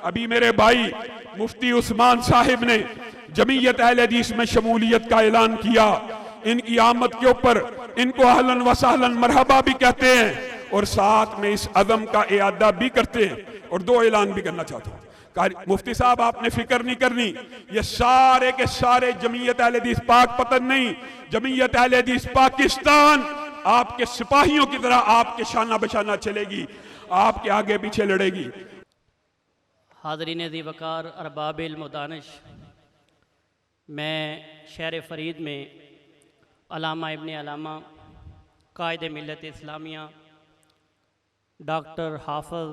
अभी मेरे भाई मुफ्ती उस्मान साहिब ने जमीयत अहले हदीस में शमूलियत का ऐलान किया। इनकी आमद के ऊपर इनको अहलन व सहलन मरहबा भी कहते हैं और साथ में इस अज़म का इयादा भी करते हैं। और दो ऐलान भी करना चाहता हूँ। मुफ्ती साहब आपने फिक्र नहीं करनी, ये सारे के सारे जमीयत अहले हदीस पाक पतन नहीं, जमीयत अहले हदीस पाकिस्तान आपके सिपाहियों की तरह आपके शाना बशाना चलेगी, आपके आगे पीछे लड़ेगी। हाज़रीन ज़ी वक़ार अरबाबिल मुदानिश, मैं शहर फ़रीद में अलामा इब्ने अलामा कायद मिल्लत इस्लामिया डॉक्टर हाफ़िज़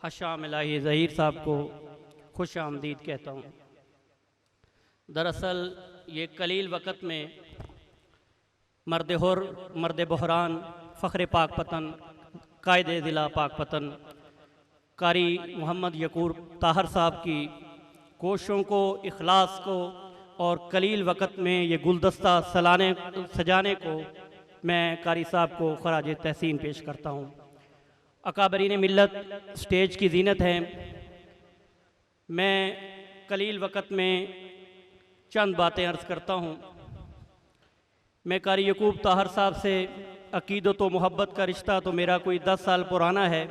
हशाम इलाही ज़हीर साहब को खुश आमदीद कहता हूँ। दरअसल ये कलील वक़्त में मर्द हुर, मर्द बहरान, फ़ख्र पाक पतन, कायद ज़िला पाक पतन कारी मोहम्मद यकूर ताहर साहब की कोशिशों को, इखलास को और कलील वक़्त में ये गुलदस्ता सजाने को मैं कारी साहब को ख़राज तहसीन पेश करता हूँ। अकाबरीन मिल्लत स्टेज की जीनत है। मैं कलील वक़्त में चंद बातें अर्ज़ करता हूँ। मैं कारी यकूब ताहर साहब से अक़ीदत व मोहब्बत का रिश्ता तो मेरा कोई 10 साल पुराना है।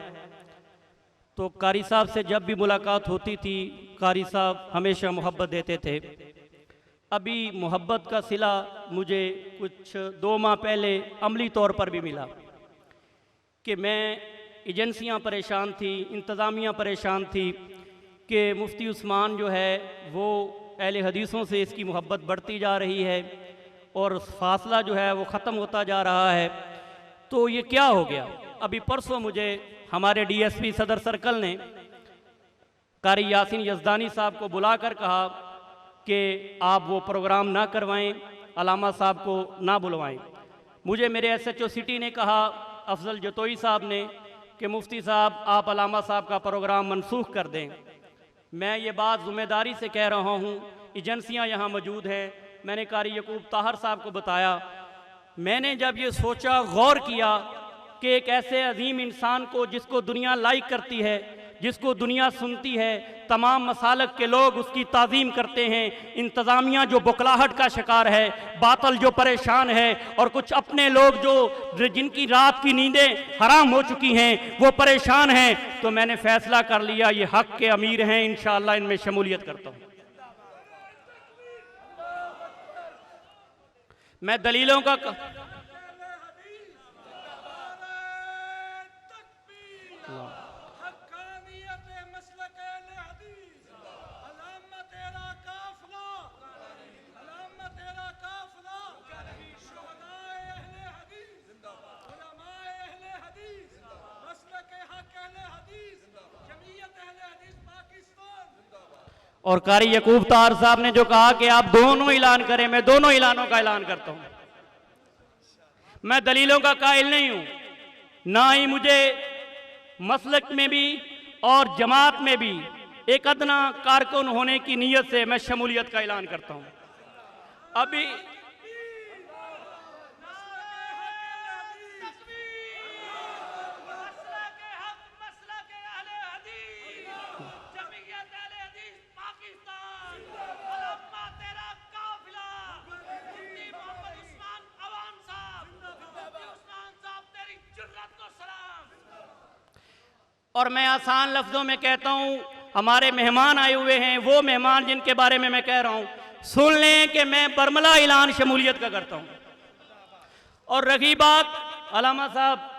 तो कारी साहब से जब भी मुलाकात होती थी, कारी साहब हमेशा मोहब्बत देते थे। अभी मोहब्बत का सिला मुझे कुछ 2 माह पहले अमली तौर पर भी मिला कि मैं एजेंसियां परेशान थी, इंतज़ामिया परेशान थी कि मुफ्ती उस्मान जो है वो अहले हदीसों से इसकी मोहब्बत बढ़ती जा रही है और फासला जो है वो ख़त्म होता जा रहा है। तो ये क्या हो गया? अभी परसों मुझे हमारे DSP सदर सर्कल ने कारी यासीन यज़दानी साहब को बुलाकर कहा कि आप वो प्रोग्राम ना करवाएं, अलामा साहब को ना बुलवाएं। मुझे मेरे SHO सिटी ने कहा, अफजल जतोई साहब ने, कि मुफ्ती साहब आप अलामा साहब का प्रोग्राम मनसूख कर दें। मैं ये बात ज़िम्मेदारी से कह रहा हूँ, एजेंसियाँ यहाँ मौजूद हैं। मैंने कारी यकूब ताहर साहब को बताया। मैंने जब ये सोचा, गौर किया कि एक ऐसे अजीम इंसान को जिसको दुनिया लाइक करती है, जिसको दुनिया सुनती है, तमाम मसालक के लोग उसकी ताज़ीम करते हैं, इंतज़ामिया जो बुकलाहट का शिकार है, बातल जो परेशान है और कुछ अपने लोग जो जिनकी रात की नींदें हराम हो चुकी हैं वो परेशान हैं। तो मैंने फ़ैसला कर लिया ये हक़ के अमीर हैं, इंशाअल्लाह इनमें शमूलियत करता हूँ। मैं दलीलों का और कारी यकूब ताहर साहब ने जो कहा कि आप दोनों ऐलान करें, मैं दोनों ऐलानों का ऐलान करता हूं। मैं दलीलों का कायल नहीं हूं, ना ही मुझे मसलक में भी और जमात में भी एक अदना कारकुन होने की नीयत से मैं शमूलियत का ऐलान करता हूं। अभी और मैं आसान लफ्ज़ों में कहता हूँ, हमारे मेहमान आए हुए हैं, वो मेहमान जिनके बारे में मैं कह रहा हूँ, सुन लें कि मैं बरमला ऐलान शमूलियत का करता हूँ। और रही बात अलामा साहब,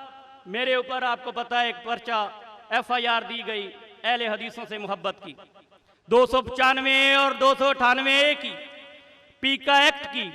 मेरे ऊपर आपको पता है एक पर्चा FIR दी गई अहले हदीसों से मोहब्बत की, 295 और 298 की, पीका एक्ट की,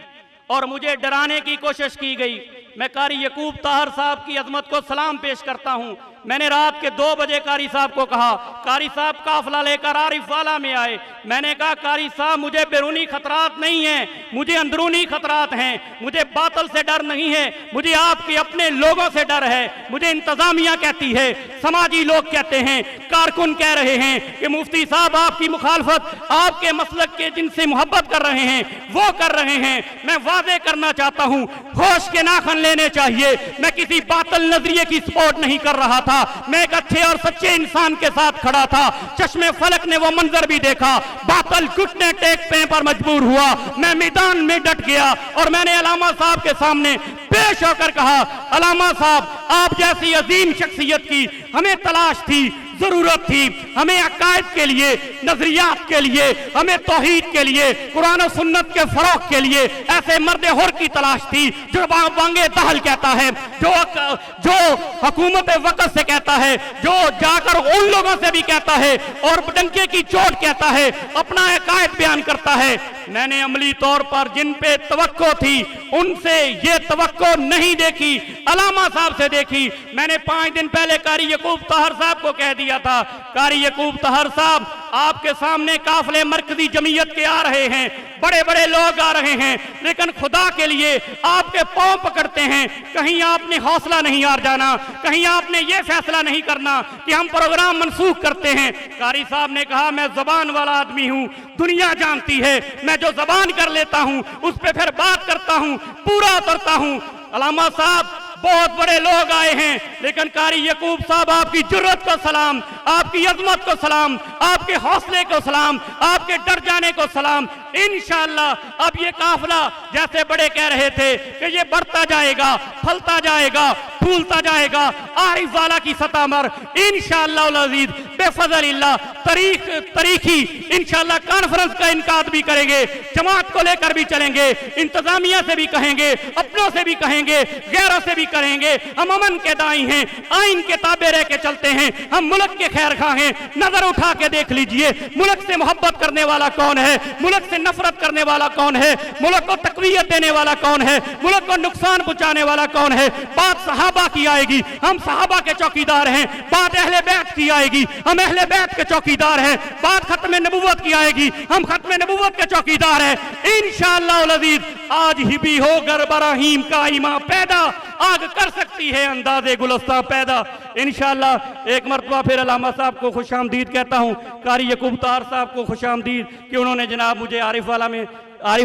और मुझे डराने की कोशिश की गई। मैं कारी यकूब ताहर साहब की अजमत को सलाम पेश करता हूँ। मैंने रात के 2 बजे कारी साहब को कहा, कारी साहब काफिला लेकर आरिफ वाला में आए। मैंने कहा कारी साहब मुझे बैरूनी खतरात नहीं हैं, मुझे अंदरूनी खतरात हैं, मुझे बातल से डर नहीं है, मुझे आपके अपने लोगों से डर है। मुझे इंतजामिया कहती है, समाजी लोग कहते हैं, कारकुन कह रहे हैं कि मुफ्ती साहब आपकी मुखालफत आपके मसलक के जिनसे मोहब्बत कर रहे हैं वो कर रहे हैं। मैं वादे करना चाहता हूँ, होश के नाखन लेने चाहिए। मैं किसी बातल नजरिए की सपोर्ट नहीं कर रहा था, था। मैं एक अच्छे और सच्चे इंसान के साथ खड़ा था। चश्मे फलक ने वो मंजर भी देखा, बातल घुटने टेकने पर मजबूर हुआ। मैं मैदान में डट गया और मैंने अलामा साहब के सामने पेश होकर कहा, अलामा साहब, आप जैसी अजीम शख्सियत की हमें तलाश थी, जरूरत थी। हमें अकायद के लिए, नजरियात के लिए, हमें तौहीद के लिए, कुरान और सुन्नत के फरोग के लिए ऐसे मर्द हुर की तलाश थी जो वांगे दहल कहता है, जो हुकूमत वक़्त से कहता है, जो जाकर उन लोगों से भी कहता है और डंके की चोट कहता है, अपना अकायद बयान करता है। मैंने अमली तौर पर जिन पे तवक्को थी उनसे ये तवक्को नहीं देखी, अलामा साहब से देखी। मैंने 5 दिन पहले कारी यकूब तहर साहब को कह दिया था, कारी यकूब तहर साहब, आपके सामने काफिले मरकजी जमीयत के आ रहे हैं, बड़े बड़े लोग आ रहे हैं, लेकिन खुदा के लिए आपके पांव पकड़ते हैं, कहीं आपने हौसला नहीं हार जाना, कहीं आपने ये फैसला नहीं करना कि हम प्रोग्राम मनसूख करते हैं। कारी साहब ने कहा, मैं जबान वाला आदमी हूं, दुनिया जानती है, मैं जो जबान कर लेता हूं उस पर फिर बात करता हूं, पूरा उतरता हूं। अलामा साहब, बहुत बड़े लोग आए हैं, लेकिन कारी यकूब साहब, आपकी जुर्रत को सलाम, आपकी अजमत को सलाम, आपके हौसले को सलाम, आपके डर जाने को सलाम। इंशाअल्लाह अब ये काफिला जैसे बड़े कह रहे थे कि ये बढ़ता जाएगा, फलता जाएगा, फूलता जाएगा, आरिफ वाला की सतह पर इंशाअल्लाह अज़ीज़ बेफज़लिल्लाह तरीखी इंशाअल्लाह कॉन्फ्रेंस का इनकाद भी करेंगे, जमात को लेकर भी चलेंगे, इंतजामिया से भी कहेंगे, अपनों से भी कहेंगे, गैरों से भी करेंगे। हम अमन के दाई हैं, आइन के ताबे रह के चलते हैं, हम मुल्क के खैर खा हैं। नजर उठा के देख लीजिए, मुल्क से मोहब्बत करने वाला कौन है, मुल्क से नफरत करने वाला कौन है, मुल्क को तकवीयत देने वाला कौन है, मुल्क को नुकसान पहुंचाने वाला कौन है। बात सहाबा की आएगी, हम सहाबा के चौकीदार हैं। बात अहले बैत की आएगी, हम अहले बैत के चौकीदार हैं। बात खत्म नबुव्वत की आएगी, हम खत्म नबुव्वत के चौकीदार हैं। इंशाअल्लाह अज़ीज़ आज ही भी हो गर बराहीम का ईमा पैदा, आग कर सकती है अंदाजे गुलस्ता पैदा। इंशाअल्लाह एक मरतबा फिर अलामा साहब को खुशामदीद कहता हूँ, कारी यकूब तहर साहब को खुशामदीद कि उन्होंने जनाब मुझे आरिफ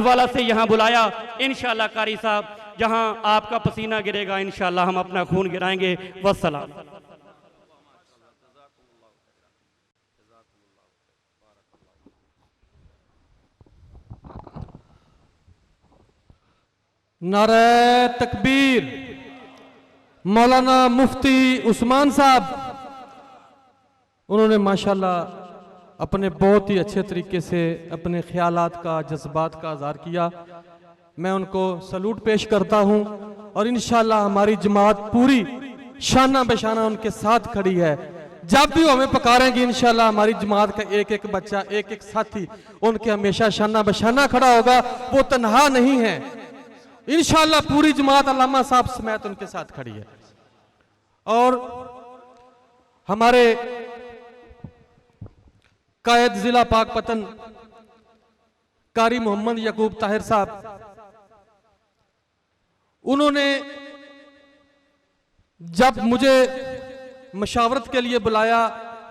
वाला से यहाँ बुलाया। इंशाअल्लाह कारी साहब, जहाँ आपका पसीना गिरेगा इंशाअल्लाह हम अपना खून गिराएंगे। वस्सलाम। नारे तकबीर। मौलाना मुफ्ती उस्मान साहब, उन्होंने माशाल्लाह अपने बहुत ही अच्छे तरीके से अपने ख्यालात का, जज्बात का इज़हार किया। मैं उनको सलूट पेश करता हूं और इंशाल्लाह हमारी जमात पूरी शाना बेशाना उनके साथ खड़ी है। जब भी हमें पुकारेंगे इंशाल्लाह हमारी जमात का एक एक बच्चा, एक एक साथी उनके हमेशा शाना बेशाना खड़ा होगा, वो तन्हा नहीं है। इंशाअल्लाह पूरी जमात अल्लामा साहब समेत उनके साथ खड़ी है। और हमारे कायद जिला पाकपतन कारी मोहम्मद यकूब ताहिर साहब, उन्होंने जब मुझे मशावरत के लिए बुलाया,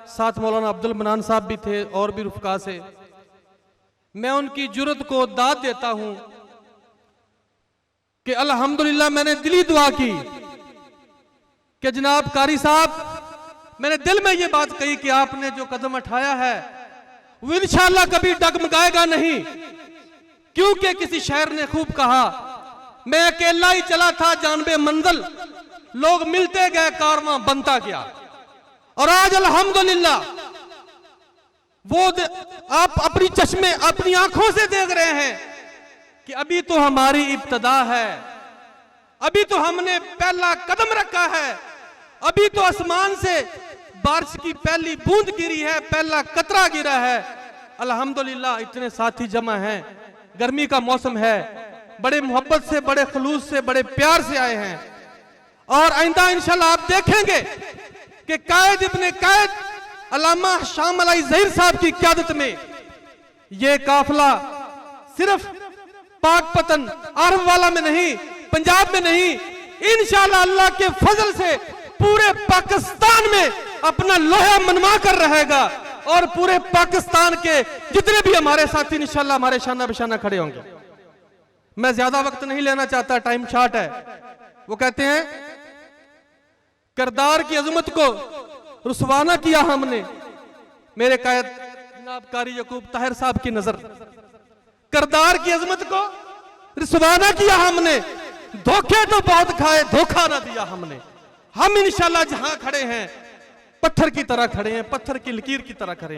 साथ मौलाना अब्दुल मनान साहब भी थे और भी रुफका से, मैं उनकी जुर्रत को दाद देता हूं कि अल्हम्दुलिल्लाह मैंने दिली दुआ की कि जनाब कारी साहब, मैंने दिल में ये बात कही कि आपने जो कदम उठाया है वो इंशाअल्लाह कभी डगमगाएगा नहीं, क्योंकि किसी शायर ने खूब कहा, मैं अकेला ही चला था जानबे मंजिल, लोग मिलते गए कारवां बनता गया। और आज अल्हम्दुलिल्लाह वो आप अपनी चश्मे, अपनी आंखों से देख रहे हैं कि अभी तो हमारी इब्तदा है, अभी तो हमने पहला कदम रखा है, अभी तो आसमान से बारिश की पहली बूंद गिरी है, पहला कतरा गिरा है। अल्हम्दुलिल्लाह इतने साथी जमा हैं, गर्मी का मौसम है, बड़े मोहब्बत से, बड़े खलूस से, बड़े प्यार से आए हैं। और आइंदा इंशाल्लाह आप देखेंगे कि कायद इब्ने कायद अल्लामा शाम अलाई ज़हीर साहब की क़यादत में ये काफिला सिर्फ पाकपतन आरव वाला में नहीं, पंजाब में नहीं, इंशाअल्लाह अल्लाह के फजल से पूरे पाकिस्तान में अपना लोहा मनवा कर रहेगा। और पूरे पाकिस्तान के जितने भी हमारे साथी इंशाअल्लाह हमारे शाना बेशाना खड़े होंगे। मैं ज्यादा वक्त नहीं लेना चाहता, टाइम शॉर्ट है। वो कहते हैं किरदार की अजमत को रुसवाना किया हमने। मेरे कायद जनाब कारी यकूब ताहिर साहब की नजर, किरदार की अजमत को रुसवाना किया हमने। धोखे तो बहुत खाए, धोखा ना दिया हमने। हम इंशाल्लाह जहां खड़े हैं पत्थर की तरह खड़े हैं, पत्थर की लकीर की तरह खड़े हैं।